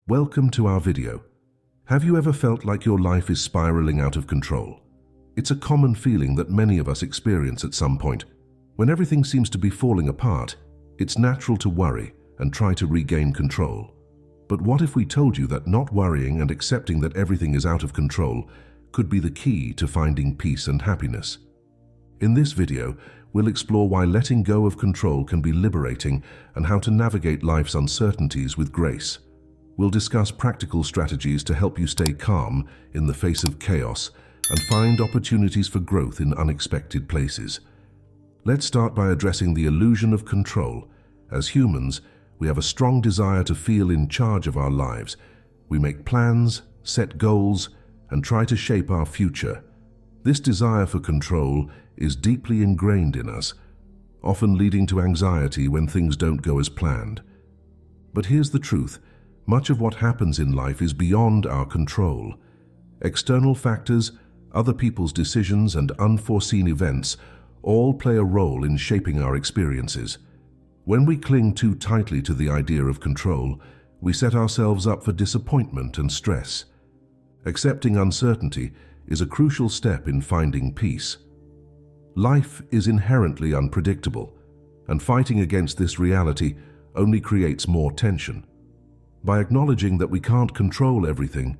Welcome to our video. Have you ever felt like your life is spiraling out of control? It's a common feeling that many of us experience at some point. When everything seems to be falling apart, it's natural to worry and try to regain control. But what if we told you that not worrying and accepting that everything is out of control could be the key to finding peace and happiness? In this video, we'll explore why letting go of control can be liberating and how to navigate life's uncertainties with grace. We'll discuss practical strategies to help you stay calm in the face of chaos and find opportunities for growth in unexpected places. Let's start by addressing the illusion of control. As humans, we have a strong desire to feel in charge of our lives. We make plans, set goals, and try to shape our future. This desire for control is deeply ingrained in us, often leading to anxiety when things don't go as planned. But here's the truth. Much of what happens in life is beyond our control. External factors, other people's decisions, and unforeseen events all play a role in shaping our experiences. When we cling too tightly to the idea of control, we set ourselves up for disappointment and stress. Accepting uncertainty is a crucial step in finding peace. Life is inherently unpredictable, and fighting against this reality only creates more tension. By acknowledging that we can't control everything,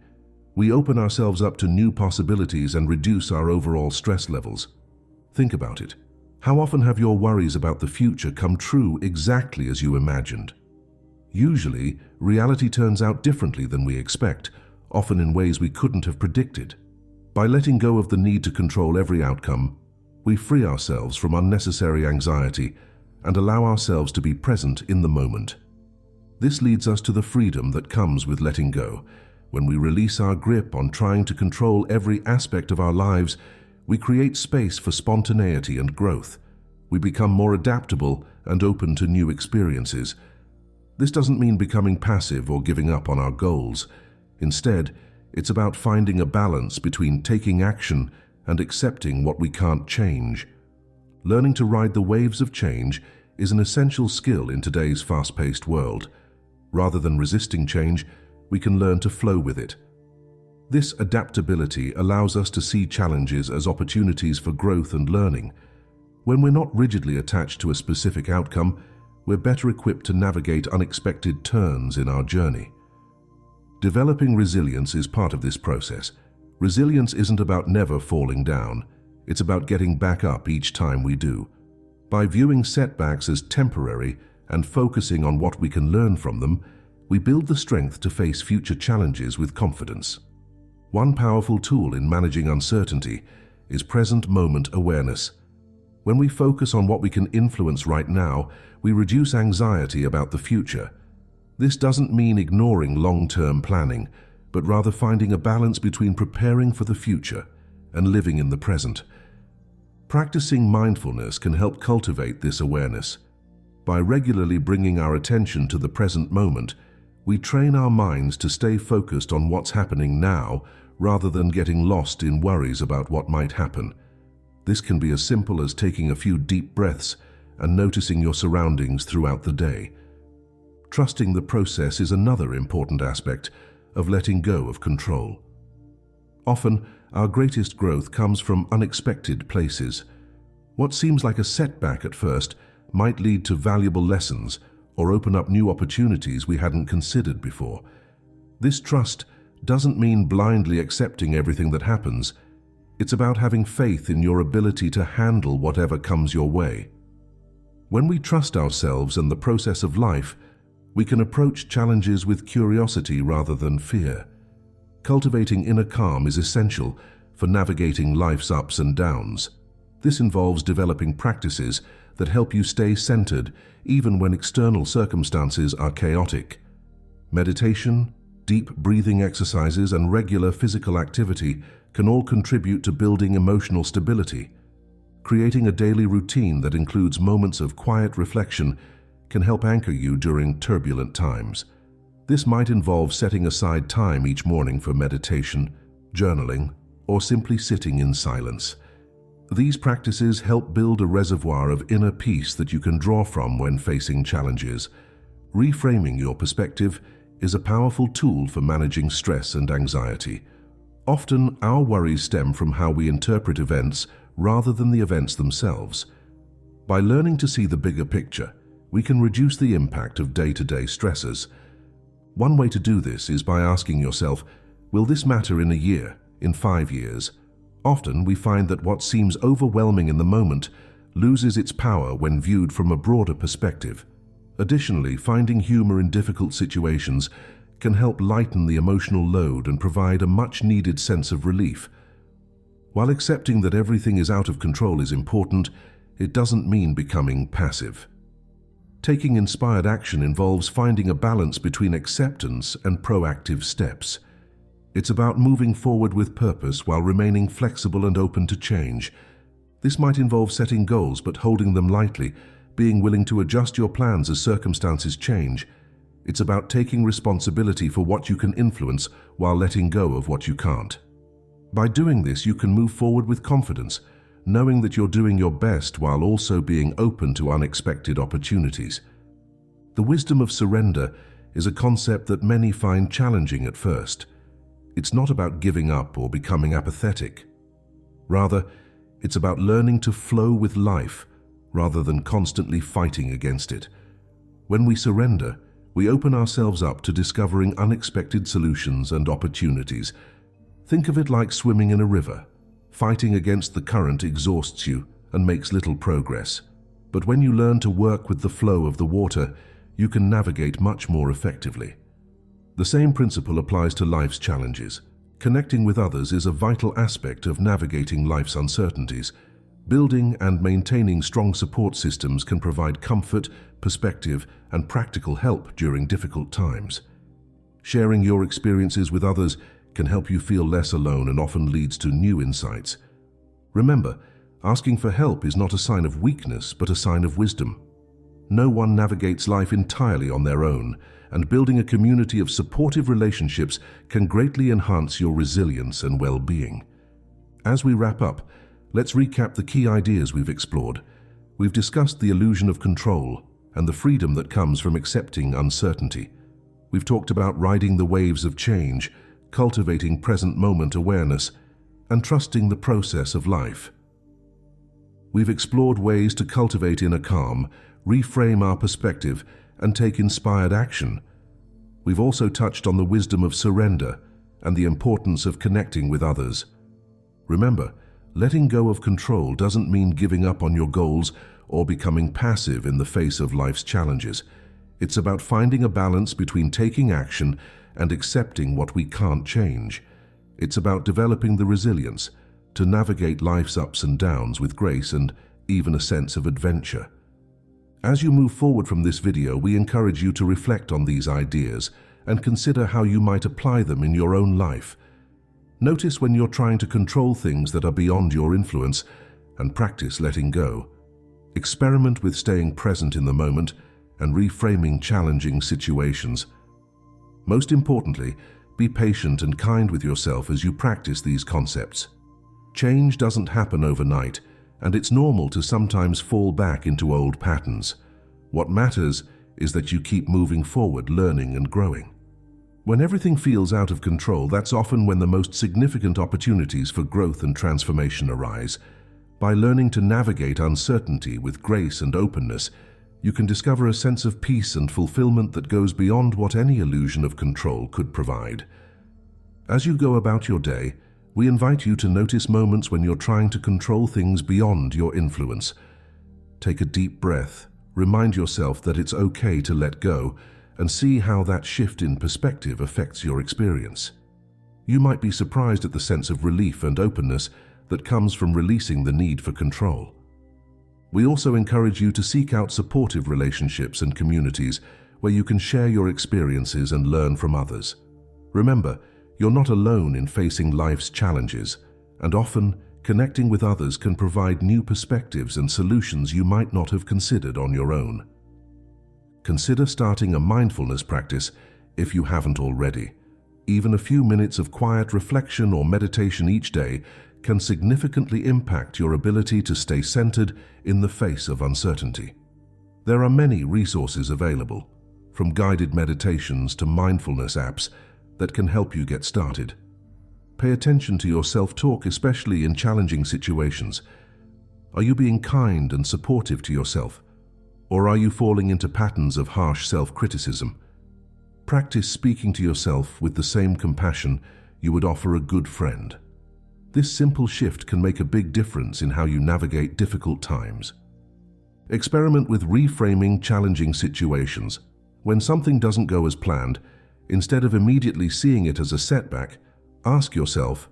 we open ourselves up to new possibilities and reduce our overall stress levels. Think about it. How often have your worries about the future come true exactly as you imagined? Usually, reality turns out differently than we expect, often in ways we couldn't have predicted. By letting go of the need to control every outcome, we free ourselves from unnecessary anxiety and allow ourselves to be present in the moment. This leads us to the freedom that comes with letting go. When we release our grip on trying to control every aspect of our lives, we create space for spontaneity and growth. We become more adaptable and open to new experiences. This doesn't mean becoming passive or giving up on our goals. Instead, it's about finding a balance between taking action and accepting what we can't change. Learning to ride the waves of change is an essential skill in today's fast-paced world. Rather than resisting change, we can learn to flow with it. This adaptability allows us to see challenges as opportunities for growth and learning. When we're not rigidly attached to a specific outcome, we're better equipped to navigate unexpected turns in our journey. Developing resilience is part of this process. Resilience isn't about never falling down. It's about getting back up each time we do. By viewing setbacks as temporary and focusing on what we can learn from them, we build the strength to face future challenges with confidence. One powerful tool in managing uncertainty is present moment awareness. When we focus on what we can influence right now, we reduce anxiety about the future. This doesn't mean ignoring long-term planning, but rather finding a balance between preparing for the future and living in the present. Practicing mindfulness can help cultivate this awareness. By regularly bringing our attention to the present moment, we train our minds to stay focused on what's happening now rather than getting lost in worries about what might happen. This can be as simple as taking a few deep breaths and noticing your surroundings throughout the day. Trusting the process is another important aspect of letting go of control. Often, our greatest growth comes from unexpected places. What seems like a setback at first might lead to valuable lessons or open up new opportunities we hadn't considered before. This trust doesn't mean blindly accepting everything that happens. It's about having faith in your ability to handle whatever comes your way. When we trust ourselves and the process of life, we can approach challenges with curiosity rather than fear. Cultivating inner calm is essential for navigating life's ups and downs. This involves developing practices that help you stay centered even when external circumstances are chaotic. Meditation, deep breathing exercises, and regular physical activity can all contribute to building emotional stability. Creating a daily routine that includes moments of quiet reflection can help anchor you during turbulent times. This might involve setting aside time each morning for meditation, journaling, or simply sitting in silence. These practices help build a reservoir of inner peace that you can draw from when facing challenges. Reframing your perspective is a powerful tool for managing stress and anxiety. Often, our worries stem from how we interpret events rather than the events themselves. By learning to see the bigger picture, we can reduce the impact of day-to-day stressors. One way to do this is by asking yourself, will this matter in a year, in 5 years? Often, we find that what seems overwhelming in the moment loses its power when viewed from a broader perspective. Additionally, finding humor in difficult situations can help lighten the emotional load and provide a much-needed sense of relief. While accepting that everything is out of control is important, it doesn't mean becoming passive. Taking inspired action involves finding a balance between acceptance and proactive steps. It's about moving forward with purpose while remaining flexible and open to change. This might involve setting goals but holding them lightly, being willing to adjust your plans as circumstances change. It's about taking responsibility for what you can influence while letting go of what you can't. By doing this, you can move forward with confidence, knowing that you're doing your best while also being open to unexpected opportunities. The wisdom of surrender is a concept that many find challenging at first. It's not about giving up or becoming apathetic. Rather, it's about learning to flow with life rather than constantly fighting against it. When we surrender, we open ourselves up to discovering unexpected solutions and opportunities. Think of it like swimming in a river. Fighting against the current exhausts you and makes little progress. But when you learn to work with the flow of the water, you can navigate much more effectively. The same principle applies to life's challenges. Connecting with others is a vital aspect of navigating life's uncertainties. Building and maintaining strong support systems can provide comfort, perspective, and practical help during difficult times. Sharing your experiences with others can help you feel less alone and often leads to new insights. Remember, asking for help is not a sign of weakness, but a sign of wisdom. No one navigates life entirely on their own, and building a community of supportive relationships can greatly enhance your resilience and well-being. As we wrap up, let's recap the key ideas we've explored. We've discussed the illusion of control and the freedom that comes from accepting uncertainty. We've talked about riding the waves of change, cultivating present moment awareness, and trusting the process of life. We've explored ways to cultivate inner calm, reframe our perspective, and take inspired action. We've also touched on the wisdom of surrender and the importance of connecting with others. Remember, letting go of control doesn't mean giving up on your goals or becoming passive in the face of life's challenges. It's about finding a balance between taking action and accepting what we can't change. It's about developing the resilience to navigate life's ups and downs with grace and even a sense of adventure. As you move forward from this video, we encourage you to reflect on these ideas and consider how you might apply them in your own life. Notice when you're trying to control things that are beyond your influence and practice letting go. Experiment with staying present in the moment and reframing challenging situations. Most importantly, be patient and kind with yourself as you practice these concepts. Change doesn't happen overnight, and it's normal to sometimes fall back into old patterns. What matters is that you keep moving forward, learning and growing. When everything feels out of control, that's often when the most significant opportunities for growth and transformation arise. By learning to navigate uncertainty with grace and openness, you can discover a sense of peace and fulfillment that goes beyond what any illusion of control could provide. As you go about your day, we invite you to notice moments when you're trying to control things beyond your influence. Take a deep breath, remind yourself that it's okay to let go, and see how that shift in perspective affects your experience. You might be surprised at the sense of relief and openness that comes from releasing the need for control. We also encourage you to seek out supportive relationships and communities where you can share your experiences and learn from others. Remember, you're not alone in facing life's challenges, and often connecting with others can provide new perspectives and solutions you might not have considered on your own. Consider starting a mindfulness practice if you haven't already. Even a few minutes of quiet reflection or meditation each day can significantly impact your ability to stay centered in the face of uncertainty. There are many resources available, from guided meditations to mindfulness apps that can help you get started. Pay attention to your self-talk, especially in challenging situations. Are you being kind and supportive to yourself? Or are you falling into patterns of harsh self-criticism? Practice speaking to yourself with the same compassion you would offer a good friend. This simple shift can make a big difference in how you navigate difficult times. Experiment with reframing challenging situations. When something doesn't go as planned, instead of immediately seeing it as a setback, ask yourself,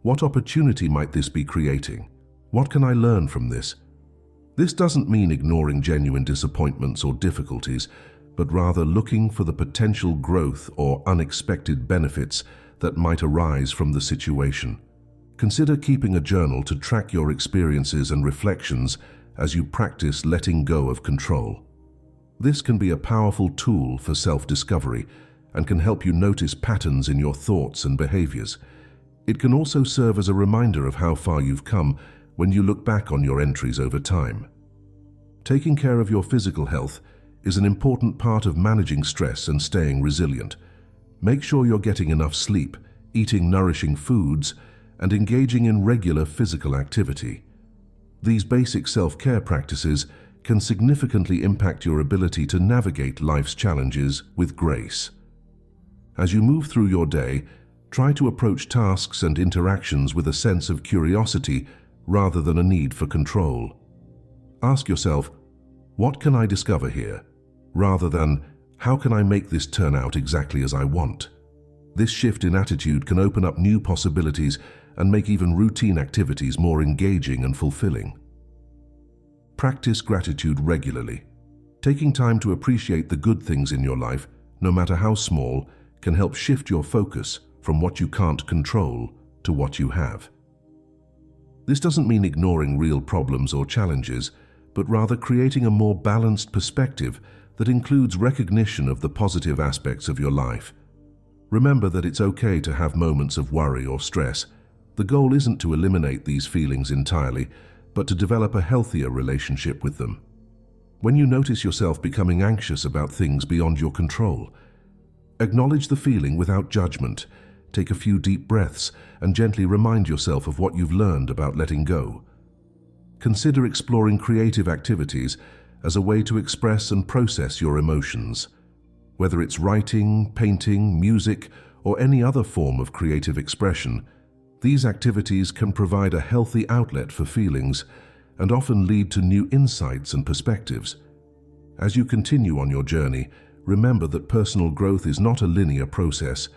what opportunity might this be creating? What can I learn from this? This doesn't mean ignoring genuine disappointments or difficulties, but rather looking for the potential growth or unexpected benefits that might arise from the situation. Consider keeping a journal to track your experiences and reflections as you practice letting go of control. This can be a powerful tool for self-discovery and can help you notice patterns in your thoughts and behaviors. It can also serve as a reminder of how far you've come when you look back on your entries over time. Taking care of your physical health is an important part of managing stress and staying resilient. Make sure you're getting enough sleep, eating nourishing foods, and engaging in regular physical activity. These basic self-care practices can significantly impact your ability to navigate life's challenges with grace. As you move through your day, try to approach tasks and interactions with a sense of curiosity rather than a need for control. Ask yourself, what can I discover here? Rather than, how can I make this turn out exactly as I want? This shift in attitude can open up new possibilities and make even routine activities more engaging and fulfilling. Practice gratitude regularly. Taking time to appreciate the good things in your life, no matter how small, can help shift your focus from what you can't control to what you have. This doesn't mean ignoring real problems or challenges, but rather creating a more balanced perspective that includes recognition of the positive aspects of your life. Remember that it's okay to have moments of worry or stress. The goal isn't to eliminate these feelings entirely, but to develop a healthier relationship with them. When you notice yourself becoming anxious about things beyond your control, acknowledge the feeling without judgment. Take a few deep breaths and gently remind yourself of what you've learned about letting go. Consider exploring creative activities as a way to express and process your emotions. Whether it's writing, painting, music, or any other form of creative expression, these activities can provide a healthy outlet for feelings and often lead to new insights and perspectives. As you continue on your journey, remember that personal growth is not a linear process.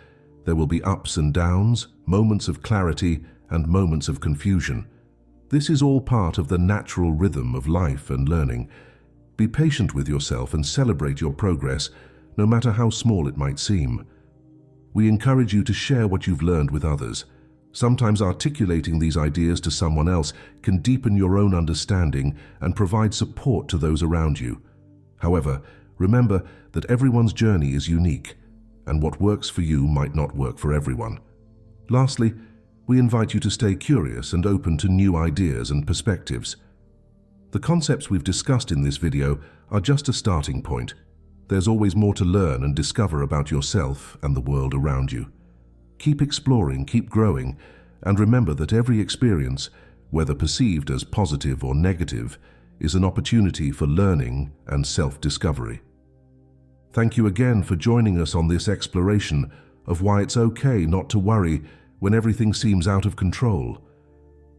There will be ups and downs, moments of clarity, and moments of confusion. This is all part of the natural rhythm of life and learning. Be patient with yourself and celebrate your progress, no matter how small it might seem. We encourage you to share what you've learned with others. Sometimes articulating these ideas to someone else can deepen your own understanding and provide support to those around you. However, remember that everyone's journey is unique, and what works for you might not work for everyone. Lastly, we invite you to stay curious and open to new ideas and perspectives. The concepts we've discussed in this video are just a starting point. There's always more to learn and discover about yourself and the world around you. Keep exploring, keep growing, and remember that every experience, whether perceived as positive or negative, is an opportunity for learning and self-discovery. Thank you again for joining us on this exploration of why it's okay not to worry when everything seems out of control.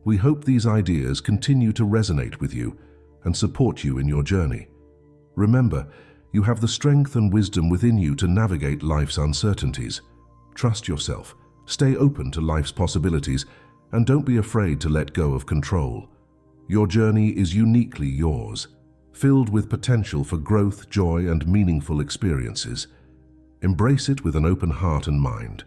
We hope these ideas continue to resonate with you and support you in your journey. Remember, you have the strength and wisdom within you to navigate life's uncertainties. Trust yourself, stay open to life's possibilities, and don't be afraid to let go of control. Your journey is uniquely yours, filled with potential for growth, joy, and meaningful experiences. Embrace it with an open heart and mind.